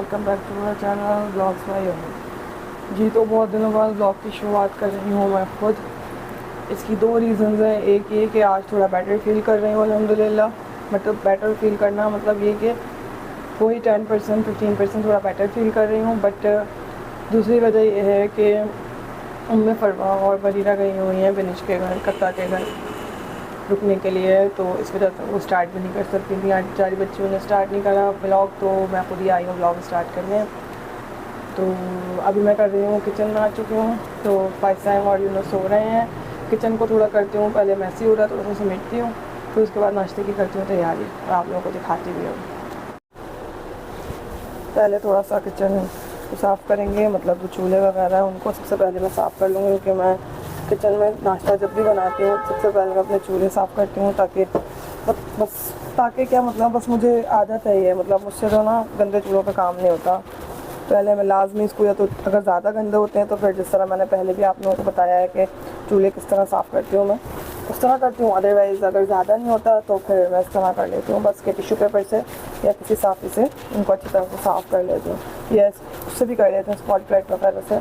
Welcome back to my channel vlogs by Anu ji. तो बहुत दिनों बाद ब्लॉग की शुरुआत कर रही हूँ मैं खुद। इसकी दो रीज़न्स हैं। एक ये कि आज थोड़ा बेटर फील कर रही हूँ अल्हम्दुलिल्लाह। मतलब बेटर फील करना मतलब ये कि वही 10% 15% थोड़ा बेटर फील कर रही हूँ। बट दूसरी वजह यह है कि उम्मे फरवा और बरीरा गई हुई हैं बिनिश के घर, कत्ता के घर रुकने के लिए। तो इस वजह से वो स्टार्ट भी नहीं कर सकती थी। आज सारी बच्चियों ने स्टार्ट नहीं करा ब्लॉग, तो मैं खुद ही आई हूँ ब्लॉग स्टार्ट करने। तो अभी मैं कर रही हूँ, किचन में आ चुकी हूँ। तो फाइव टाइम और सो रहे हैं। किचन को थोड़ा करती हूँ, पहले मैसी हो रहा है, थोड़ा सा समेटती हूँ, फिर उसके बाद नाश्ते की करती हूँ तैयारी और आप लोगों को दिखाती भी हूँ। पहले थोड़ा सा किचन साफ़ करेंगे, मतलब जो चूल्हे वगैरह हैं उनको सबसे पहले मैं साफ़ कर लूँगी, क्योंकि मैं किचन में नाश्ता जब भी बनाती हूँ सबसे पहले मैं अपने चूल्हे साफ़ करती हूँ, ताकि बस ताकि क्या मतलब बस मुझे आदत है ये, मतलब मुझसे तो ना गंदे चूल्हों पे काम नहीं होता। पहले मैं लाजमी इसको, या तो अगर ज़्यादा गंदे होते हैं तो फिर जिस तरह मैंने पहले भी आप लोगों को बताया है कि चूल्हे किस तरह साफ़ करती हूँ मैं, उस तरह करती हूँ। अदरवाइज़ अगर ज़्यादा नहीं होता तो फिर मैं इस तरह कर लेती हूँ, बस के टिश्यू पेपर से या किसी साफ़ी से उनको अच्छी तरह से साफ़ कर लेती हूँ, या उससे भी कर लेते हैं स्पॉट प्लेट वगैरह से।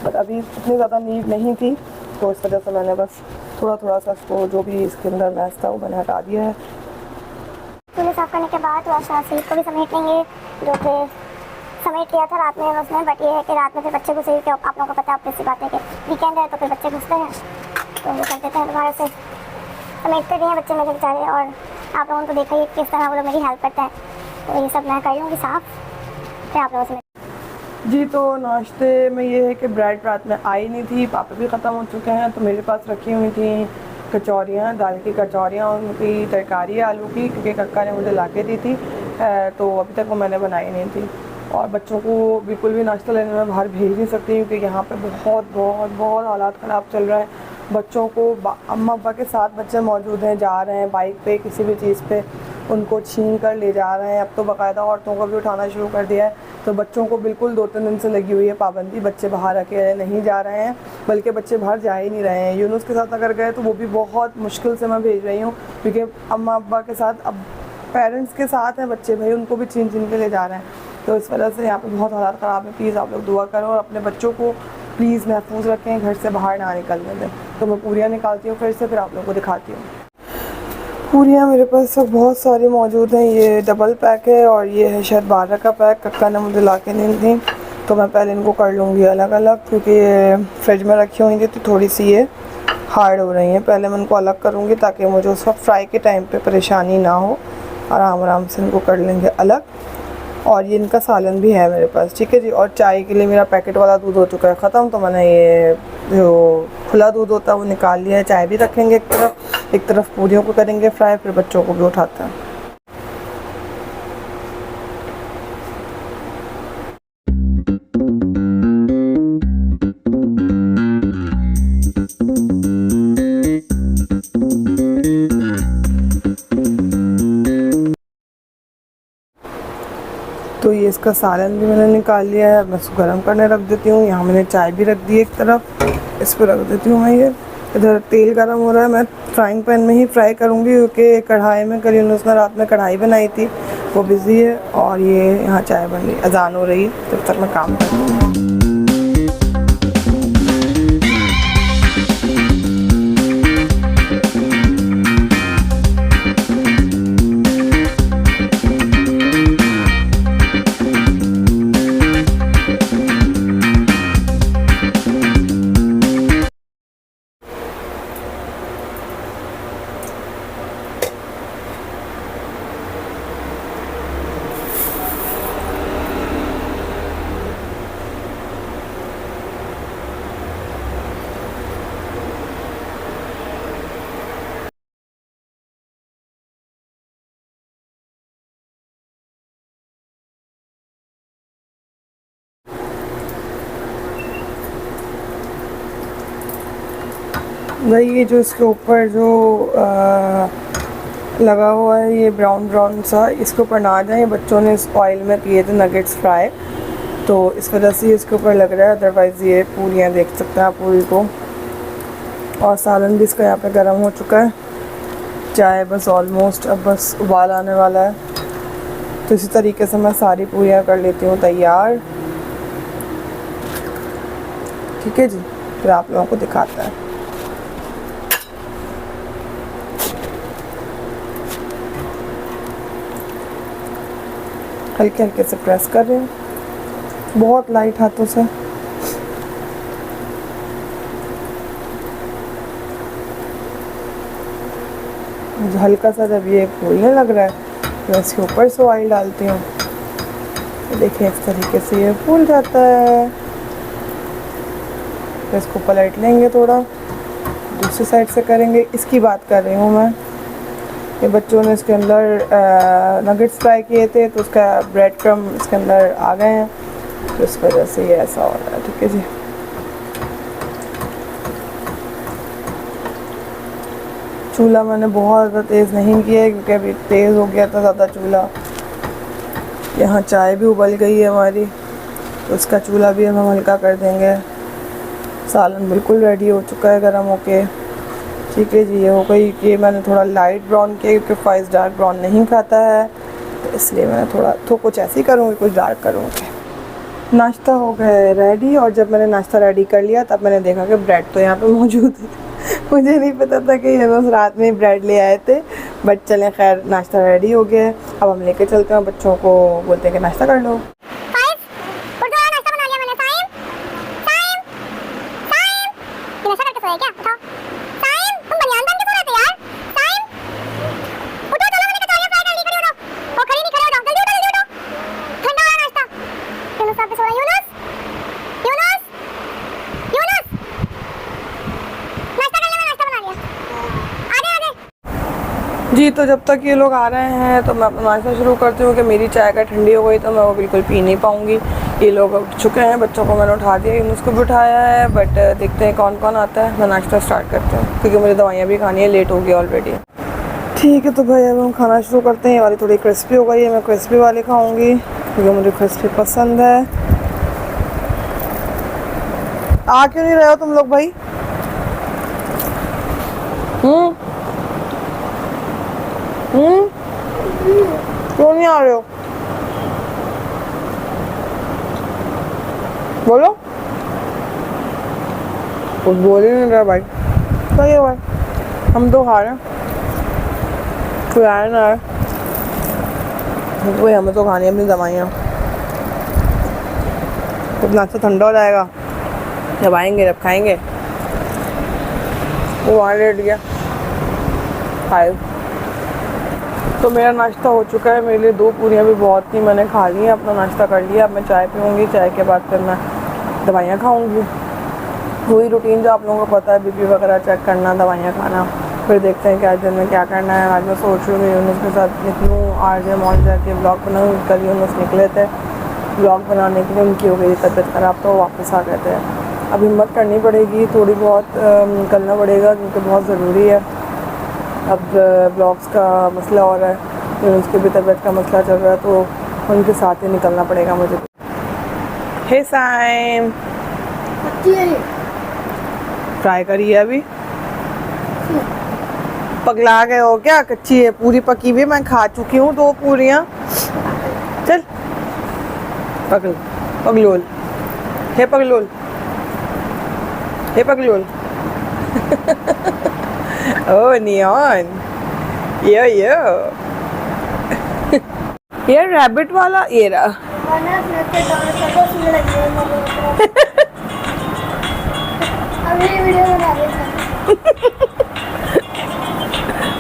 बट अभी इतनी ज़्यादा नीड नहीं थी, तो इस वजह से मैंने बस थोड़ा सा इसको जो भी इसके अंदर मैस था वो मैंने हटा दिया है। चूल्हे साफ़ करने के बाद वाशर सीट को भी समेट लेंगे, जो कि समेट लिया था रात में उसमें। बट ये है कि रात में फिर बच्चे घुसे, कि आप लोगों को पता है, आपकी सी बात है कि वीकेंड है तो फिर बच्चे घुसते हैं, तो वो कर देते हैं दोबारा से। समेटते भी हैं बच्चे मेरे बेचारे, और आप लोगों को देखा ही किस तरह वो लोग मेरी हेल्प करते हैं। तो ये सब मैं कर लूँगी साफ़, फिर आप लोगों से जी। तो नाश्ते में ये है कि ब्रेड रात में आई नहीं थी, पापा भी ख़त्म हो चुके हैं, तो मेरे पास रखी हुई थी कचौरियाँ, दाल की कचौरियाँ, उनकी तरकारी आलू की, क्योंकि कक्का ने मुझे ला के दी थी। तो अभी तक वो मैंने बनाई नहीं थी। और बच्चों को बिल्कुल भी नाश्ता लेने में बाहर भेज नहीं सकती, क्योंकि यहाँ पे बहुत बहुत बहुत हालात ख़राब चल रहा है। बच्चों को अम्मा अब्बा के साथ बच्चे मौजूद हैं, जा रहे हैं बाइक पे किसी भी चीज़ पे, उनको छीन कर ले जा रहे हैं। अब तो बाकायदा औरतों को भी उठाना शुरू कर दिया है। तो बच्चों को बिल्कुल 2-3 दिन से लगी हुई है पाबंदी, बच्चे बाहर अकेले नहीं जा रहे हैं, बल्कि बच्चे बाहर जा ही नहीं रहे हैं। यूनुस के साथ अगर गए तो वो भी बहुत मुश्किल से मैं भेज रही हूँ, क्योंकि अम्मा अब्बा के साथ, अब पेरेंट्स के साथ हैं बच्चे, भाई उनको भी छीन छीन के ले जा रहे हैं। तो इस वजह से यहाँ पे बहुत हालात ख़राब है। प्लीज़ आप लोग दुआ करो और अपने बच्चों को प्लीज़ महफूज रखें, घर से बाहर ना निकलने दें। तो मैं पूरियाँ निकालती हूँ फिर से, फिर आप लोगों को दिखाती हूँ। पूरियाँ मेरे पास सब बहुत सारी मौजूद हैं। ये डबल पैक है और ये है शायद 12 का पैक, कक्का ने मुझे ला के नहीं दी। तो मैं पहले इनको कर लूँगी अलग अलग, क्योंकि ये फ्रिज में रखी हुई थी तो थोड़ी सी ये हार्ड हो रही हैं। पहले मैं इनको अलग करूँगी ताकि मुझे उस वक्त फ्राई के टाइम पे परेशानी ना हो। आराम आराम से इनको कर लेंगे अलग। और ये इनका सालन भी है मेरे पास, ठीक है जी। और चाय के लिए मेरा पैकेट वाला दूध हो चुका है ख़त्म, तो मैंने ये जो खुला दूध होता है वो निकाल लिया है। चाय भी रखेंगे एक तरफ पूरियों को करेंगे फ्राई, फिर बच्चों को भी उठाते हैं। तो ये इसका सालन भी मैंने निकाल लिया है, मैं इसको गर्म करने रख देती हूँ। यहाँ मैंने चाय भी रख दी है एक तरफ, इस पर रख देती हूँ मैं ये। इधर तेल गर्म हो रहा है, मैं फ्राइंग पैन में ही फ्राई करूँगी, क्योंकि कढ़ाई में कल उसने रात में कढ़ाई बनाई थी, वो बिज़ी है। और ये यहाँ चाय बन रही, अजान हो रही है, तब तक मैं काम कर लूँगी। वही ये जो इसके ऊपर जो लगा हुआ है ये ब्राउन ब्राउन सा, इसके ऊपर ना आ जाए। बच्चों ने इस ऑयल में किए थे नगेट्स फ्राई, तो इस वजह से इसके ऊपर लग रहा है। अदरवाइज़ ये पूरियाँ देख सकते हैं आप पूरी को। और सालन भी इसका यहाँ पे गर्म हो चुका है। चाय बस ऑलमोस्ट अब बस उबाल आने वाला है। तो इसी तरीके से मैं सारी पूरियाँ कर लेती हूँ तैयार। ठीक है जी, फिर आप लोगों को दिखाता है। हल्के हल्के से प्रेस कर रही हूँ, बहुत लाइट हाथों से। हल्का सा जब ये फूलने लग रहा है तो इसके ऊपर से ऑयल डालती हूँ। देखिए इस तरीके से ये फूल जाता है। तो इसको पलट लेंगे, थोड़ा दूसरी साइड से करेंगे। इसकी बात कर रही हूँ मैं। ये बच्चों ने इसके अंदर नगेट्स फ्राई किए थे तो उसका ब्रेड क्रम इसके अंदर आ गए हैं, तो इस वजह से ये ऐसा हो रहा है। ठीक है जी, चूल्हा मैंने बहुत ज़्यादा तेज़ नहीं किया है क्योंकि अभी तेज़ हो गया था ज़्यादा चूल्हा। यहाँ चाय भी उबल गई है हमारी, तो उसका चूल्हा भी हम हल्का कर देंगे। सालन बिल्कुल रेडी हो चुका है गर्म होके। ठीक है जी, ये हो गई। कि मैंने थोड़ा लाइट ब्राउन किया क्योंकि फाइज डार्क ब्राउन नहीं खाता है, तो इसलिए मैंने थोड़ा तो कुछ ऐसे ही करूँगी, कुछ डार्क करूँगी। नाश्ता हो गया है रेडी, और जब मैंने नाश्ता रेडी कर लिया तब मैंने देखा कि ब्रेड तो यहाँ पे मौजूद है। मुझे नहीं पता था कि ये बस रात में ब्रेड ले आए थे, बट चलें खैर नाश्ता रेडी हो गया है। अब हम लेके चलते हैं, बच्चों को बोलते हैं कि नाश्ता कर लो। जी, तो जब तक ये लोग आ रहे हैं तो मैं अपना नाश्ता शुरू करती हूँ कि मेरी चाय का ठंडी हो गई तो मैं वो बिल्कुल पी नहीं पाऊँगी। ये लोग उठ चुके हैं, बच्चों को मैंने उठा दिया, उसको भी उठाया है, बट देखते हैं कौन कौन आता है। मैं नाश्ता स्टार्ट करती हूँ क्योंकि मुझे दवाइयाँ भी खानी है, लेट हो गया ऑलरेडी। ठीक है, तो भाई अब हम खाना शुरू करते हैं। ये वाली थोड़ी क्रिस्पी हो गई है, मैं क्रिस्पी वाली खाऊँगी क्योंकि मुझे क्रिस्पी पसंद है। आ क्यों नहीं रहे हो तुम लोग भाई? क्यों नहीं आ रहे हो? बोलो। कुछ बोल ही नहीं रहा भाई। सही है भाई, हम तो खा रहे हैं, कोई आया ना आए वही, हमें तो खानी है अपनी दवाइयाँ। जब नाश्ता ठंडा हो जाएगा जब आएंगे जब खाएंगे। वो वहाँ लेट गया खाए। तो मेरा नाश्ता हो चुका है, मेरे लिए 2 पूरियाँ भी बहुत थी, मैंने खा ली है, अपना नाश्ता कर लिया। अब मैं चाय पीऊँगी, चाय के बाद फिर मैं दवाइयाँ खाऊँगी। वही रूटीन जो आप लोगों को पता है, बीपी वगैरह चेक करना, दवाइयाँ खाना। फिर देखते हैं कि आज दिन में क्या करना है। आज मैं सोच रही हूँ उसके साथ निकलूँ, आज मॉल जाके ब्लॉग बनाऊँ। कल यूनुस निकले थे ब्लॉग बनाने के लिए, उनकी हो गई तबीयत ख़राब तो वापस आ गए थे। अब हिम्मत करनी पड़ेगी, थोड़ी बहुत निकलना पड़ेगा क्योंकि बहुत ज़रूरी है। अब ब्लॉग्स का मसला हो रहा है, उसकी भी तबीयत का मसला चल रहा है, तो उनके साथ ही निकलना पड़ेगा मुझे। हे साइम, फ्राई करी है अभी? पगला गए हो क्या? कच्ची है, पूरी पकी हुई मैं खा चुकी हूँ 2 पूरियाँ। चल पगलोल, हे पगलोल, हे पगलोल। Oh, Neon. Yo. ये रैबिट वाला ये रहा।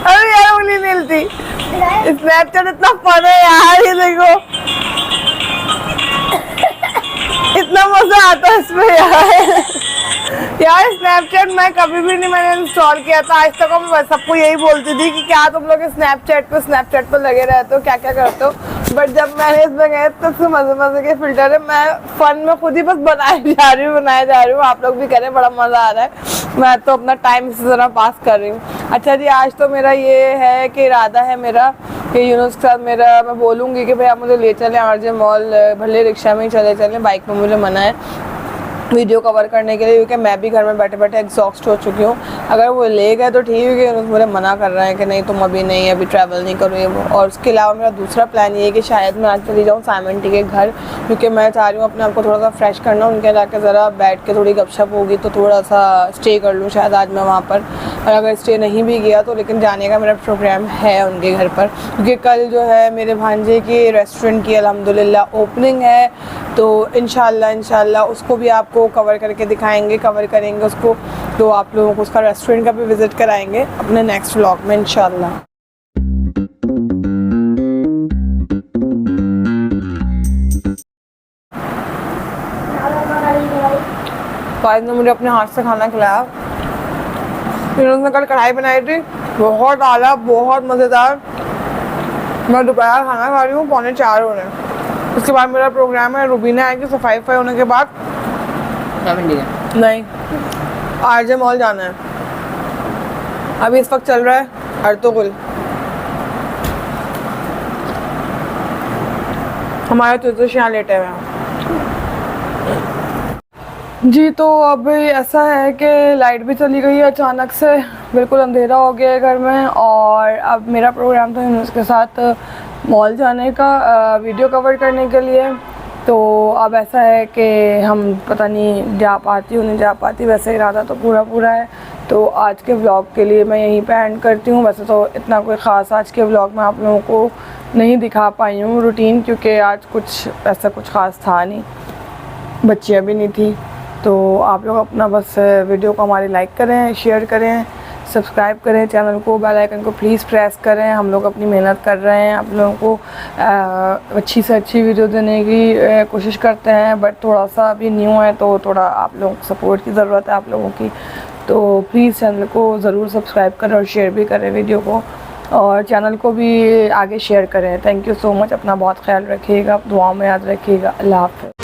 अरे यार उंगली मिलती। स्नैपचैट इतना फन है यार, ये देखो इतना मजा आता है इसमें यार स्नैपचैट मैं कभी भी नहीं मैंने इंस्टॉल किया था आज तक। मैं सबको यही बोलती थी कि क्या तुम लोग स्नैपचैट पे लगे रहते हो, क्या क्या करते हो, बट जब मैंने इसमें गए तो इसमें मजे के फिल्टर है। मैं फन में खुद ही बस बनाए जा रही हूँ। आप लोग भी करें, बड़ा मजा आ रहा है। मैं तो अपना टाइम इसी तरह पास कर रही हूँ। अच्छा जी, आज तो मेरा ये है कि इरादा है मेरा कि यूनुस के साथ मेरा, मैं बोलूँगी कि भाई आप मुझे ले चलें आरजे मॉल, भले रिक्शा में ही चले, बाइक में मुझे मना है। वीडियो कवर करने के लिए, क्योंकि मैं भी घर में बैठे बैठे एग्जॉस्ट हो चुकी हूँ। अगर वो ले गए तो ठीक है, कि मुझे मना कर रहे हैं कि नहीं तुम अभी नहीं, अभी ट्रैवल नहीं करो ये वो। और उसके अलावा मेरा दूसरा प्लान ये है कि शायद मैं आज चली जाऊँ साइमन टी के घर, क्योंकि मैं चाह रही हूँ अपने आप को थोड़ा सा फ्रेश करना, उनके जाके ज़रा बैठ के थोड़ी गपशप होगी तो थोड़ा सा स्टे कर लूँ शायद आज मैं वहाँ पर। और अगर स्टे नहीं भी किया तो लेकिन जाने का मेरा प्रोग्राम है उनके घर पर, क्योंकि कल जो है मेरे भांजे के रेस्टोरेंट की अल्हम्दुलिल्लाह ओपनिंग है। तो इंशाल्लाह उसको भी आपको कवर करके दिखाएंगे, कवर करेंगे उसको, तो आप लोगों को उसका रेस्टोरेंट का भी विज़िट कराएंगे अपने नेक्स्ट व्लॉग में इंशाल्लाह। फाइज ने मुझे अपने हाथ से खाना खिलाया। फिर उसने कल कढ़ाई बनाई थी, बहुत आला, बहुत मज़ेदार। मैं दोपहर खाना खा रही हूँ, 3:45 हो रहे हैं। उसके बाद मेरा प्रोग्राम है, रुबीना आएगी सफाई वफाई होने के बाद। नहीं, आरजे मॉल जाना है। अभी इस वक्त चल रहा है अर्तुगरुल। हमारे तुर्तुश यहाँ लेटे हुए हैं जी। तो अब ऐसा है कि लाइट भी चली गई है अचानक से, बिल्कुल अंधेरा हो गया है घर में। और अब मेरा प्रोग्राम था उसके साथ मॉल जाने का, वीडियो कवर करने के लिए। तो अब ऐसा है कि हम पता नहीं जा पाती हूँ नहीं जा पाती, वैसे इरादा तो पूरा है। तो आज के व्लॉग के लिए मैं यहीं पे एंड करती हूँ। वैसे तो इतना कोई ख़ास आज के व्लॉग में आप लोगों को नहीं दिखा पाई हूँ रूटीन, क्योंकि आज कुछ ऐसा कुछ ख़ास था नहीं, बच्चियाँ भी नहीं थी। तो आप लोग अपना बस वीडियो को हमारी लाइक करें, शेयर करें, सब्सक्राइब करें चैनल को, बेल आइकन को प्लीज़ प्रेस करें। हम लोग अपनी मेहनत कर रहे हैं, आप लोगों को अच्छी से अच्छी वीडियो देने की कोशिश करते हैं, बट थोड़ा सा अभी न्यू है तो थोड़ा आप लोगों को सपोर्ट की ज़रूरत है आप लोगों की। तो प्लीज़ चैनल को ज़रूर सब्सक्राइब करें और शेयर भी करें वीडियो को, और चैनल को भी आगे शेयर करें। Thank you so much. अपना बहुत ख्याल रखिएगा, दुआओं में याद रखिएगा। अल्लाह हाफ़िज़।